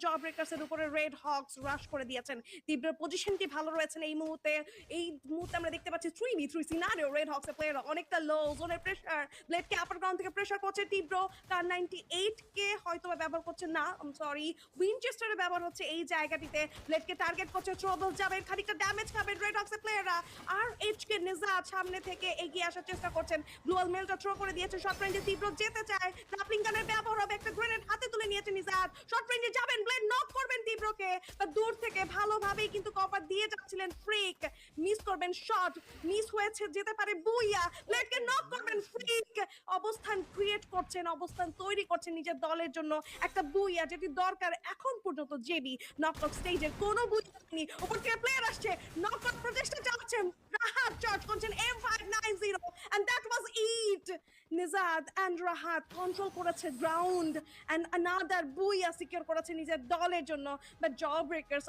Job breakers এর উপরে red Hawks রাশ করে দিয়েছেন। তীব্র পজিশনটি ভালো রয়েছেন এই মুহূর্তে। এই মুহূর্তে আমরা দেখতে পাচ্ছি 3v3 সিনারিও রেড হকস এর প্লেয়াররা অনেকটা লো জোনের প্রেসার ব্লেডকে আপার গ্রাউন্ড থেকে প্রেসার করছে তীব্র। কার 98 কে হয়তো ব্যবহার করছে না, সরি, উইনচেস্টারের ব্যবহার হচ্ছে এই জায়গাটিতে। ব্লেডকে টার্গেট করছে, ট্রাবল যাবে, খানিকটা ড্যামেজ খাবে রেড হকস এর প্লেয়াররা। আর এইচ কে নিজাত সামনে থেকে এগিয়ে আসার চেষ্টা করছেন। গ্লোয়াল মেলটা থ্রো করে দিয়েছে, শর্ট রেঞ্জে তীব্র যেতে চায়, গ্রাপলিং গানের ব্যবহার হবে, একটা গ্রেনেড হাতে তুলে নিয়েছে নিজাত। শর্ট রেঞ্জে যাবেন, ব্লেড নক করবেন তীব্রকে, বা দূর থেকে ভালোভাবেই কিন্তু কভার দিয়ে যাচ্ছিলেন ফ্রিক। মিস করবেন শট, মিস হয়েছে, যেতে পারে বুইয়া, ব্লেডকে নক করবেন ফ্রিক। অবস্থান ক্রিয়েট করছেন, অবস্থান তৈরি করছেন নিজের দলের জন্য, একটা বুইয়া যেটি দরকার এখন পর্যন্ত জেবি নকআউট স্টেজের কোনো বুইয়া নেই। উপর থেকে প্লেয়ার আসছে, নকআউট প্রচেষ্টা চালাচ্ছেন, রাহাত চার্জ করছেন M590 and that was it. Nijat and Rahat control করেছে ground and another booyah secure করেছে নিজের দলের জন্য, বাট জব ব্রেকার্স